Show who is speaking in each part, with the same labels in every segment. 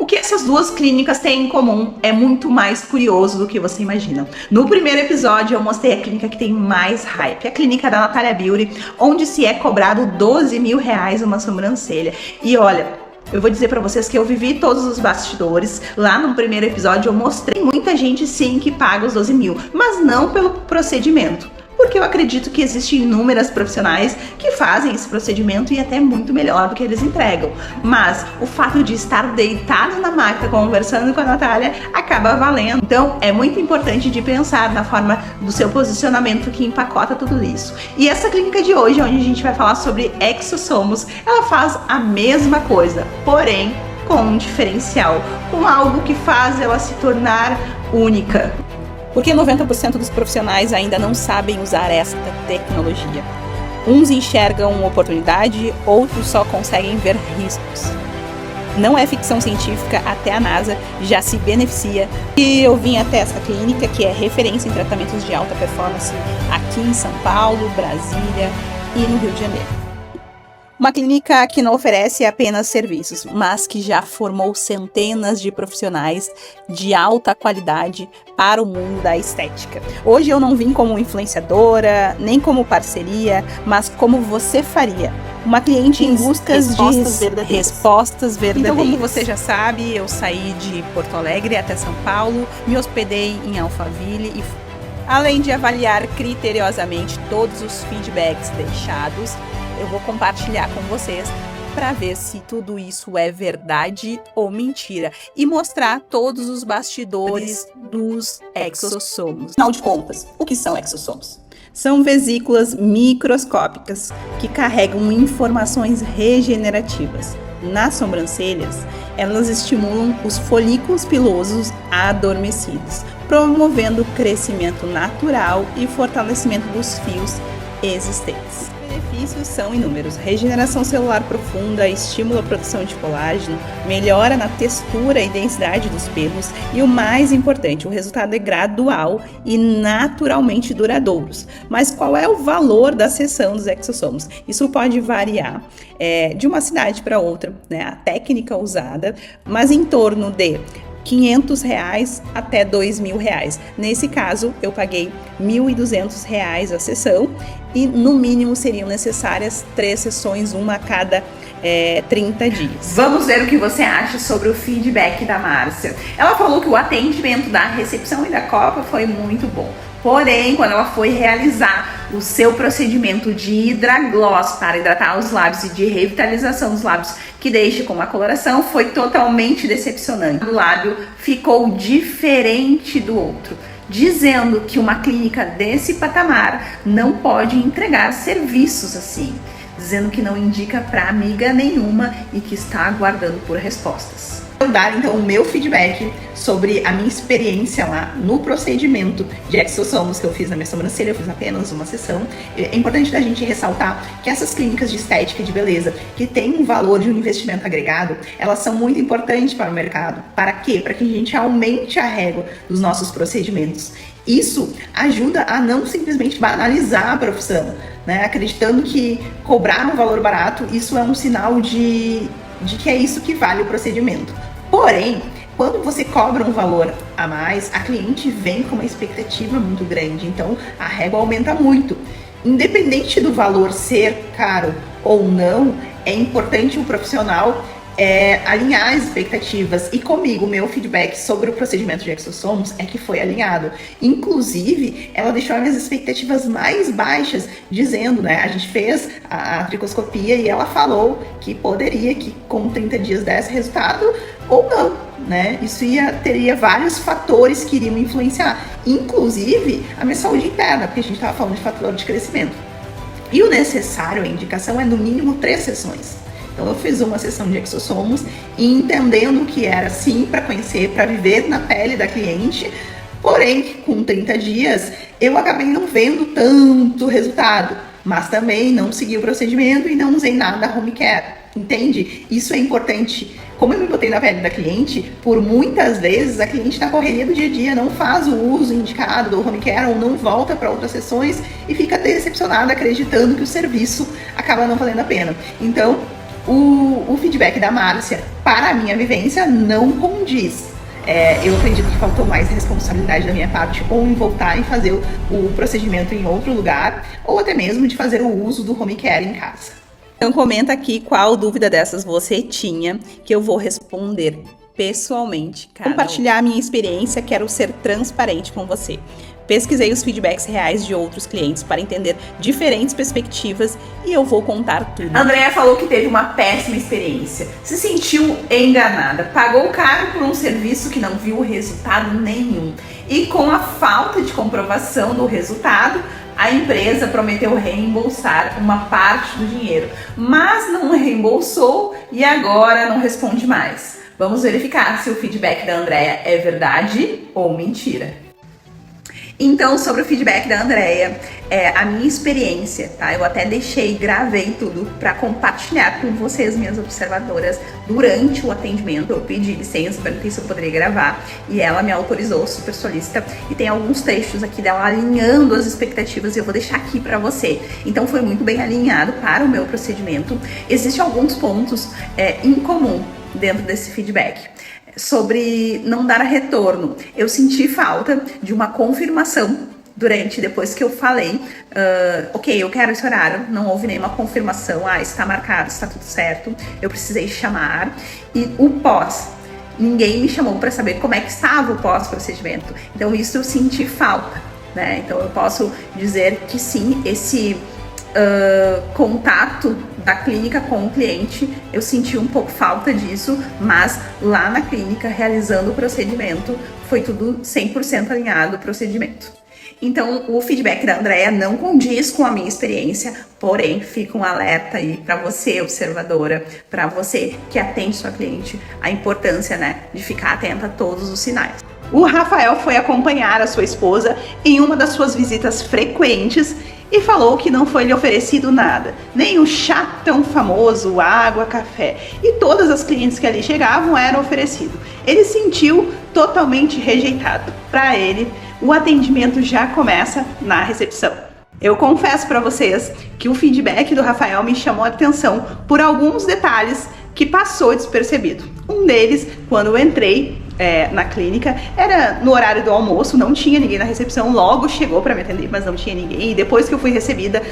Speaker 1: O que essas duas clínicas têm em comum é muito mais curioso do que você imagina. No primeiro episódio eu mostrei a clínica que tem mais hype, a clínica da Natalia Beauty, onde se é cobrado 12 mil reais uma sobrancelha. E olha, eu vou dizer pra vocês que eu vivi todos os bastidores. Lá no primeiro episódio eu mostrei muita gente sim que paga os 12 mil, mas não pelo procedimento. Porque eu acredito que existem inúmeras profissionais que fazem esse procedimento e até muito melhor do que eles entregam. Mas o fato de estar deitado na maca conversando com a Natália acaba valendo. Então é muito importante de pensar na forma do seu posicionamento que empacota tudo isso. E essa clínica de hoje, onde a gente vai falar sobre exossomos, ela faz a mesma coisa, porém com um diferencial, com algo que faz ela se tornar única. Porque 90% dos profissionais ainda não sabem usar esta tecnologia. Uns enxergam oportunidade, outros só conseguem ver riscos. Não é ficção científica, até a NASA já se beneficia. E eu vim até essa clínica, que é referência em tratamentos de alta performance aqui em São Paulo, Brasília e no Rio de Janeiro. Uma clínica que não oferece apenas serviços, mas que já formou centenas de profissionais de alta qualidade para o mundo da estética. Hoje eu não vim como influenciadora, nem como parceria, mas como você faria. Uma cliente em busca de respostas verdadeiras. Então, como você já sabe, eu saí de Porto Alegre até São Paulo, me hospedei em Alphaville e além de avaliar criteriosamente todos os feedbacks deixados, eu vou compartilhar com vocês para ver se tudo isso é verdade ou mentira e mostrar todos os bastidores dos exossomos. Afinal de contas, o que são exossomos? São vesículas microscópicas que carregam informações regenerativas. Nas sobrancelhas, elas estimulam os folículos pilosos adormecidos, promovendo o crescimento natural e fortalecimento dos fios existentes. Os benefícios são inúmeros: regeneração celular profunda, estimula a produção de colágeno, melhora na textura e densidade dos pelos e o mais importante, o resultado é gradual e naturalmente duradouros. Mas qual é o valor da sessão dos exossomos? Isso pode variar de uma cidade para outra, né? A técnica usada, mas em torno de R$500 até R$2.000. Nesse caso, eu paguei R$1.200 a sessão e no mínimo seriam necessárias 3 sessões, uma a cada 30 dias. Vamos ver o que você acha sobre o feedback da Márcia. Ela falou que o atendimento da recepção e da copa foi muito bom. Porém, quando ela foi realizar o seu procedimento de hidragloss para hidratar os lábios e de revitalização dos lábios, que deixa com uma coloração, foi totalmente decepcionante. O lábio ficou diferente do outro, dizendo que uma clínica desse patamar não pode entregar serviços assim, dizendo que não indica para amiga nenhuma e que está aguardando por respostas. Vou dar então o meu feedback sobre a minha experiência lá no procedimento de exossomos que eu fiz na minha sobrancelha. Eu fiz apenas uma sessão. É importante a gente ressaltar que essas clínicas de estética e de beleza que têm um valor de um investimento agregado, elas são muito importantes para o mercado. Para quê? Para que a gente aumente a régua dos nossos procedimentos. Isso ajuda a não simplesmente banalizar a profissão, né? Acreditando que cobrar um valor barato, isso é um sinal de que é isso que vale o procedimento. Porém, quando você cobra um valor a mais, a cliente vem com uma expectativa muito grande, então a régua aumenta muito. Independente do valor ser caro ou não, é importante o profissional alinhar as expectativas. E comigo, meu feedback sobre o procedimento de exossomos é que foi alinhado. Inclusive, ela deixou as minhas expectativas mais baixas, dizendo, né, a gente fez a tricoscopia e ela falou que poderia, que com 30 dias desse resultado ou não, né? Isso teria vários fatores que iriam influenciar, inclusive a minha saúde interna, porque a gente estava falando de fator de crescimento. E o necessário, a indicação é no mínimo 3 sessões. Então eu fiz uma sessão de exossomos e entendendo que era sim para conhecer, para viver na pele da cliente, porém com 30 dias eu acabei não vendo tanto resultado, mas também não segui o procedimento e não usei nada home care, entende? Isso é importante. Como eu me botei na pele da cliente, por muitas vezes a cliente na correria do dia a dia não faz o uso indicado do home care ou não volta para outras sessões e fica decepcionada acreditando que o serviço acaba não valendo a pena. Então, O feedback da Márcia, para a minha vivência, não condiz. Eu acredito que faltou mais responsabilidade da minha parte, ou em voltar e fazer o procedimento em outro lugar, ou até mesmo de fazer o uso do home care em casa. Então comenta aqui qual dúvida dessas você tinha, que eu vou responder pessoalmente. Compartilhar a minha experiência, quero ser transparente com você. Pesquisei os feedbacks reais de outros clientes para entender diferentes perspectivas e eu vou contar tudo. A Andrea falou que teve uma péssima experiência, se sentiu enganada, pagou caro por um serviço que não viu resultado nenhum. E com a falta de comprovação do resultado, a empresa prometeu reembolsar uma parte do dinheiro, mas não reembolsou e agora não responde mais. Vamos verificar se o feedback da Andrea é verdade ou mentira. Então, sobre o feedback da Andrea, a minha experiência, tá? Eu até gravei tudo para compartilhar com vocês, minhas observadoras, durante o atendimento. Eu pedi licença, perguntei se eu poderia gravar e ela me autorizou, super solícita. E tem alguns trechos aqui dela alinhando as expectativas e eu vou deixar aqui para você. Então, foi muito bem alinhado para o meu procedimento. Existem alguns pontos em comum dentro desse feedback. Sobre não dar retorno, eu senti falta de uma confirmação depois que eu falei, ok, eu quero esse horário, não houve nenhuma confirmação, está marcado, está tudo certo, eu precisei chamar. E o pós, ninguém me chamou para saber como é que estava o pós-procedimento, então isso eu senti falta, né? Então eu posso dizer que sim, esse contato da clínica com o cliente, eu senti um pouco falta disso, mas lá na clínica, realizando o procedimento, foi tudo 100% alinhado o procedimento. Então, o feedback da Andrea não condiz com a minha experiência, porém, fica um alerta aí para você, observadora, para você que atende sua cliente, a importância, né, de ficar atenta a todos os sinais. O Rafael foi acompanhar a sua esposa em uma das suas visitas frequentes e falou que não foi lhe oferecido nada, nem o chá tão famoso, água, café, e todas as clientes que ali chegavam eram oferecido. Ele sentiu totalmente rejeitado. Para ele, o atendimento já começa na recepção. Eu confesso para vocês que o feedback do Rafael me chamou a atenção por alguns detalhes que passou despercebido. Um deles, quando eu entrei na clínica, era no horário do almoço, não tinha ninguém na recepção, logo chegou para me atender, mas não tinha ninguém, e depois que eu fui recebida,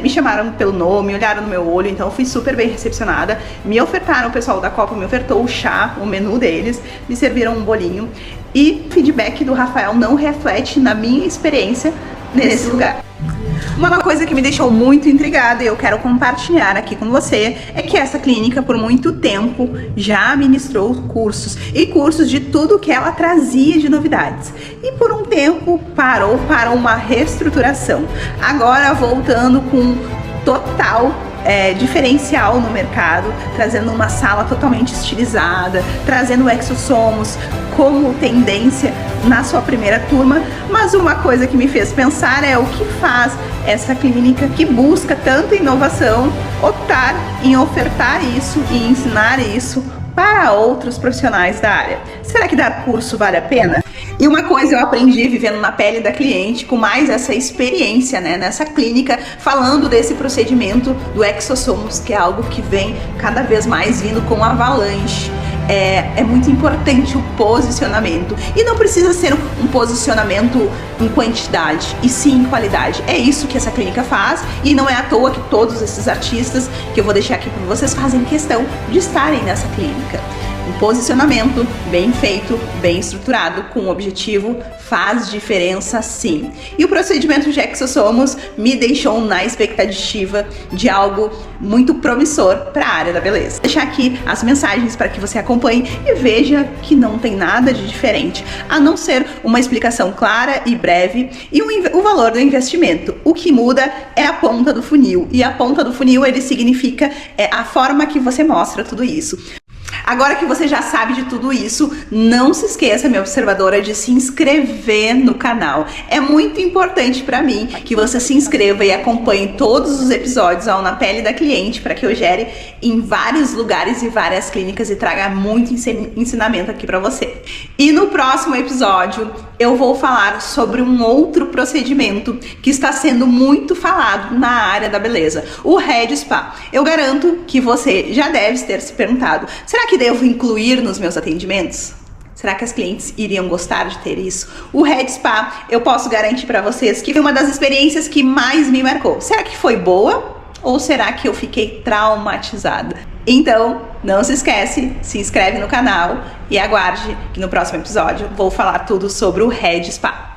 Speaker 1: me chamaram pelo nome, olharam no meu olho, então eu fui super bem recepcionada, me ofertaram, o pessoal da Copa me ofertou o chá, o menu deles, me serviram um bolinho, e o feedback do Rafael não reflete na minha experiência nesse lugar. Uma coisa que me deixou muito intrigada e eu quero compartilhar aqui com você é que essa clínica por muito tempo já ministrou cursos e cursos de tudo que ela trazia de novidades e por um tempo parou para uma reestruturação, agora voltando com total diferencial no mercado, trazendo uma sala totalmente estilizada, trazendo o Exosomos como tendência na sua primeira turma, mas uma coisa que me fez pensar é o que faz essa clínica que busca tanta inovação optar em ofertar isso e ensinar isso para outros profissionais da área. Será que dar curso vale a pena? E uma coisa eu aprendi vivendo na pele da cliente, com mais essa experiência, né, nessa clínica, falando desse procedimento do Exosomos, que é algo que vem cada vez mais vindo com avalanche. É muito importante o posicionamento e não precisa ser um posicionamento em quantidade e sim em qualidade. É isso que essa clínica faz e não é à toa que todos esses artistas que eu vou deixar aqui para vocês fazem questão de estarem nessa clínica. Um posicionamento bem feito, bem estruturado, com objetivo, faz diferença sim. E o procedimento de Exosomos me deixou na expectativa de algo muito promissor para a área da beleza. Vou deixar aqui as mensagens para que você acompanhe e veja que não tem nada de diferente, a não ser uma explicação clara e breve e o valor do investimento. O que muda é a ponta do funil, e a ponta do funil ele significa a forma que você mostra tudo isso. Agora que você já sabe de tudo isso, não se esqueça, minha observadora, de se inscrever no canal. É muito importante para mim que você se inscreva e acompanhe todos os episódios ao Na Pele da Cliente, para que eu gere em vários lugares e várias clínicas e traga muito ensinamento aqui para você. E no próximo episódio eu vou falar sobre um outro procedimento que está sendo muito falado na área da beleza, o Head Spa. Eu garanto que você já deve ter se perguntado: será que devo incluir nos meus atendimentos? Será que as clientes iriam gostar de ter isso? O Head Spa, eu posso garantir para vocês que foi uma das experiências que mais me marcou. Será que foi boa? Ou será que eu fiquei traumatizada? Então, não se esquece, se inscreve no canal e aguarde que no próximo episódio vou falar tudo sobre o Head Spa.